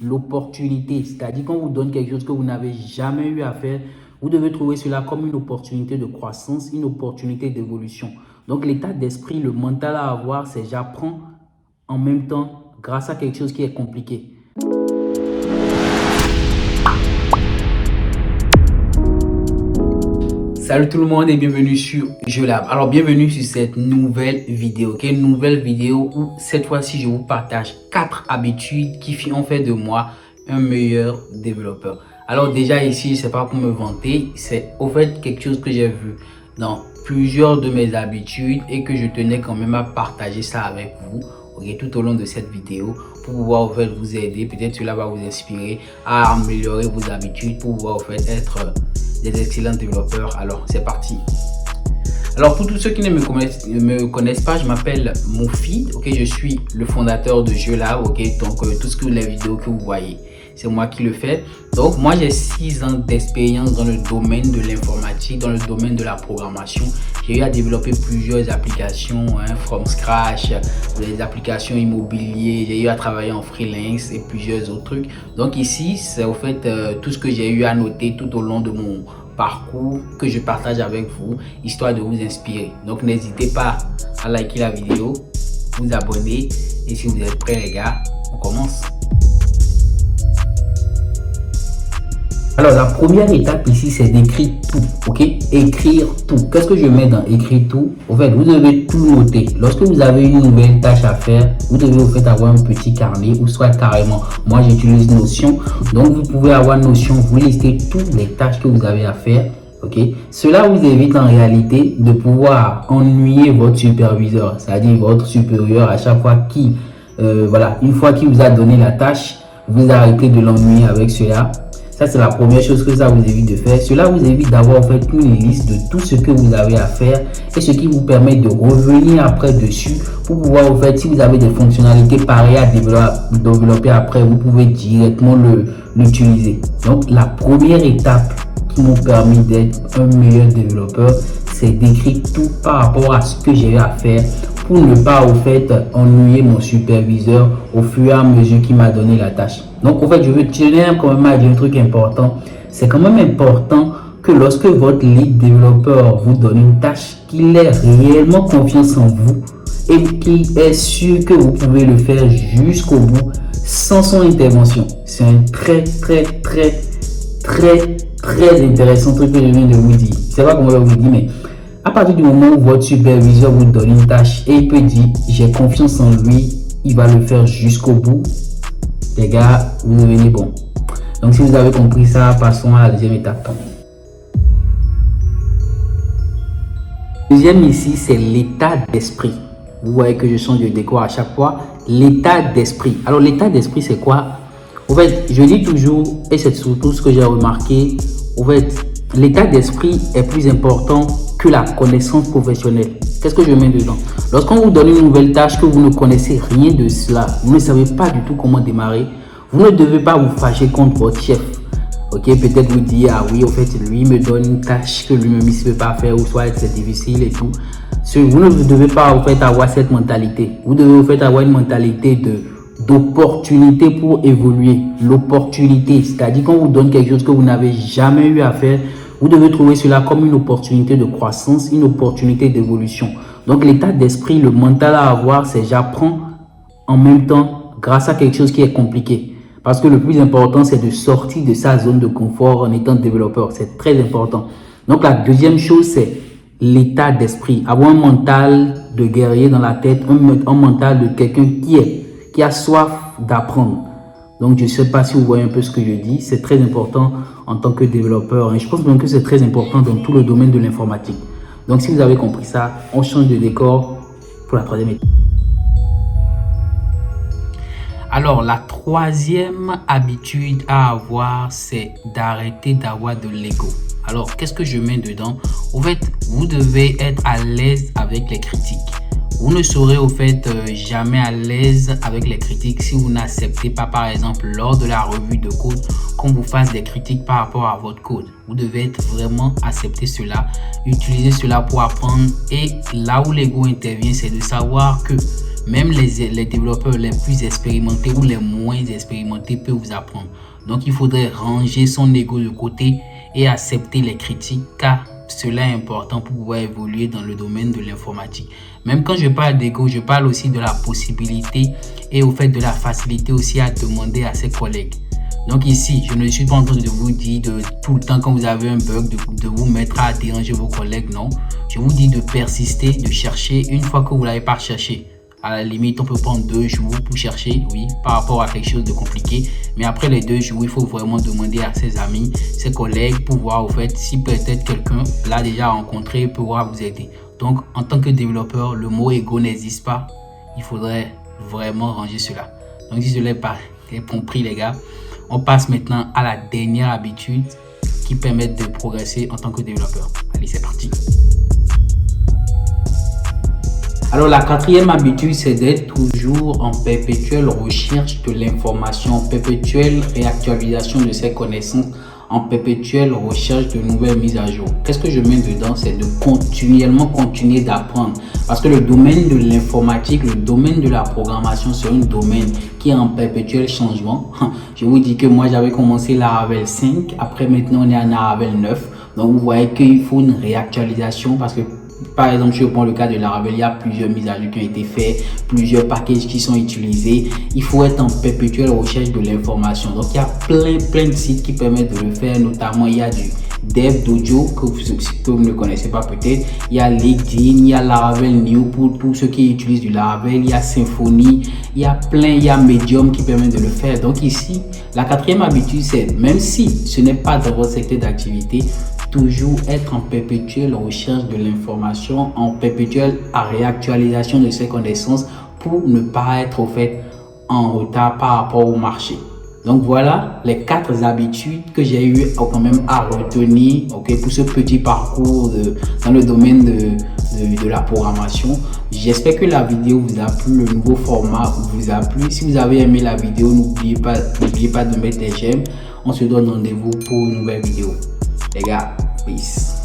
l'opportunité, c'est-à-dire qu'on vous donne quelque chose que vous n'avez jamais eu à faire, vous devez trouver cela comme une opportunité de croissance, une opportunité d'évolution. Donc l'état d'esprit, le mental à avoir, c'est j'apprends en même temps grâce à quelque chose qui est compliqué. Salut tout le monde et bienvenue sur JeuxLab. Alors bienvenue sur cette nouvelle vidéo, ok? Une nouvelle vidéo où cette fois-ci je vous partage 4 habitudes qui ont fait de moi un meilleur développeur. Alors déjà ici, c'est pas pour me vanter, c'est au fait quelque chose que j'ai vu dans plusieurs de mes habitudes et que je tenais quand même à partager ça avec vous, ok, tout au long de cette vidéo pour pouvoir au fait vous aider. Peut-être cela va vous inspirer à améliorer vos habitudes pour pouvoir au fait être des excellents développeurs. Alors c'est parti. Alors pour tous ceux qui ne me connaissent pas, je m'appelle Mofi, ok, je suis le fondateur de JeuxLab, ok, donc tout ce que les vidéos que vous voyez, c'est moi qui le fais. Donc moi j'ai 6 ans d'expérience dans le domaine de l'informatique, dans le domaine de la programmation. J'ai eu à développer plusieurs applications from scratch, des applications immobilières, j'ai eu à travailler en freelance et plusieurs autres trucs. Donc ici c'est au fait tout ce que j'ai eu à noter tout au long de mon parcours que je partage avec vous, histoire de vous inspirer. Donc n'hésitez pas à liker la vidéo, vous abonner et si vous êtes prêts les gars, on commence. Alors la première étape ici c'est d'écrire tout, ok? Écrire tout. Qu'est-ce que je mets dans écrire tout? En fait, vous devez tout noter. Lorsque vous avez une nouvelle tâche à faire, vous devez en fait avoir un petit carnet ou soit carrément, moi j'utilise Notion. Donc vous pouvez avoir Notion, vous listez toutes les tâches que vous avez à faire. Ok, cela vous évite en réalité de pouvoir ennuyer votre superviseur, c'est-à-dire votre supérieur à chaque fois qui, voilà, une fois qu'il vous a donné la tâche, vous arrêtez de l'ennuyer avec cela. Ça, c'est la première chose que ça vous évite de faire. Cela vous évite d'avoir en fait une liste de tout ce que vous avez à faire et ce qui vous permet de revenir après dessus pour pouvoir en fait, si vous avez des fonctionnalités pareilles à développer après, vous pouvez directement l'utiliser. Donc, la première étape qui m'ont permis d'être un meilleur développeur, c'est d'écrire tout par rapport à ce que j'ai eu à faire pour ne pas au fait ennuyer mon superviseur au fur et à mesure qu'il m'a donné la tâche. Donc en fait, je tenir quand même à dire un truc important. C'est quand même important que lorsque votre lead développeur vous donne une tâche, qu'il ait réellement confiance en vous et qu'il est sûr que vous pouvez le faire jusqu'au bout sans son intervention. C'est un très intéressant truc que je viens de vous dire. C'est pas comment je vous dis, mais à partir du moment où votre superviseur vous donne une tâche et il peut dire j'ai confiance en lui, il va le faire jusqu'au bout, les gars, vous devenez bon. Donc si vous avez compris ça, passons à la deuxième étape. Deuxième ici, c'est l'état d'esprit. Vous voyez que je change de décor à chaque fois. L'état d'esprit. Alors l'état d'esprit, c'est quoi? En fait, je dis toujours, et c'est surtout ce que j'ai remarqué, en fait, l'état d'esprit est plus important que la connaissance professionnelle. Qu'est-ce que je mets dedans? Lorsqu'on vous donne une nouvelle tâche que vous ne connaissez rien de cela, vous ne savez pas du tout comment démarrer, vous ne devez pas vous fâcher contre votre chef. Ok, peut-être vous dire, ah oui, en fait, lui me donne une tâche que lui-même il ne peut pas faire ou soit c'est difficile et tout. Vous ne devez pas en fait avoir cette mentalité. Vous devez en fait avoir une mentalité d'opportunité pour évoluer. L'opportunité, c'est-à-dire qu'on vous donne quelque chose que vous n'avez jamais eu à faire, vous devez trouver cela comme une opportunité de croissance, une opportunité d'évolution. Donc l'état d'esprit, le mental à avoir, c'est j'apprends en même temps grâce à quelque chose qui est compliqué. Parce que le plus important, c'est de sortir de sa zone de confort en étant développeur. C'est très important. Donc la deuxième chose, c'est l'état d'esprit. Avoir un mental de guerrier dans la tête, un mental de quelqu'un qui a soif d'apprendre. Donc, je ne sais pas si vous voyez un peu ce que je dis. C'est très important en tant que développeur. Et je pense même que c'est très important dans tout le domaine de l'informatique. Donc, si vous avez compris ça, on change de décor pour la troisième étape. Alors, la troisième habitude à avoir, c'est d'arrêter d'avoir de l'ego. Alors, qu'est-ce que je mets dedans? En fait, vous devez être à l'aise avec les critiques. Vous ne serez au fait jamais à l'aise avec les critiques si vous n'acceptez pas, par exemple, lors de la revue de code, qu'on vous fasse des critiques par rapport à votre code. Vous devez être vraiment accepter cela, utiliser cela pour apprendre. Et là où l'ego intervient, c'est de savoir que Même les développeurs les plus expérimentés ou les moins expérimentés peuvent vous apprendre. Donc, il faudrait ranger son ego de côté et accepter les critiques, car cela est important pour pouvoir évoluer dans le domaine de l'informatique. Même quand je parle d'ego, je parle aussi de la possibilité et au fait de la facilité aussi à demander à ses collègues. Donc ici, je ne suis pas en train de vous dire de tout le temps quand vous avez un bug, de vous mettre à déranger vos collègues, non. Je vous dis de persister, de chercher une fois que vous ne l'avez pas cherché. À la limite, on peut prendre 2 jours pour chercher, oui, par rapport à quelque chose de compliqué. Mais après les 2 jours, il faut vraiment demander à ses amis, ses collègues pour voir au fait si peut-être quelqu'un l'a déjà rencontré pour pouvoir vous aider. Donc, en tant que développeur, le mot ego n'existe pas. Il faudrait vraiment ranger cela. Donc, si je l'ai pas compris, les gars, on passe maintenant à la dernière habitude qui permet de progresser en tant que développeur. Allez, c'est parti. Alors, la 4e habitude, c'est d'être toujours en perpétuelle recherche de l'information, en perpétuelle réactualisation de ses connaissances, en perpétuelle recherche de nouvelles mises à jour. Qu'est-ce que je mets dedans? C'est de continuer d'apprendre. Parce que le domaine de l'informatique, le domaine de la programmation, c'est un domaine qui est en perpétuel changement. Je vous dis que moi, j'avais commencé Laravel 5. Après, maintenant, on est à Laravel 9. Donc, vous voyez qu'il faut une réactualisation parce que par exemple, si je prends le cas de Laravel, il y a plusieurs mises à jour qui ont été faites, plusieurs packages qui sont utilisés. Il faut être en perpétuelle recherche de l'information. Donc, il y a plein de sites qui permettent de le faire. Notamment, il y a du dev d'audio que vous ne connaissez pas peut-être. Il y a LinkedIn, il y a Laravel New pour ceux qui utilisent du Laravel. Il y a Symfony, il y a Medium qui permet de le faire. Donc ici, la 4e habitude, c'est même si ce n'est pas dans votre secteur d'activité, toujours être en perpétuelle recherche de l'information, en perpétuelle réactualisation de ses connaissances pour ne pas être au fait en retard par rapport au marché. Donc voilà les 4 habitudes que j'ai eu quand même à retenir, ok, pour ce petit parcours dans le domaine de la programmation. J'espère que la vidéo vous a plu, le nouveau format vous a plu. Si vous avez aimé la vidéo, n'oubliez pas de mettre des j'aime. On se donne rendez-vous pour une nouvelle vidéo. Les gars, peace.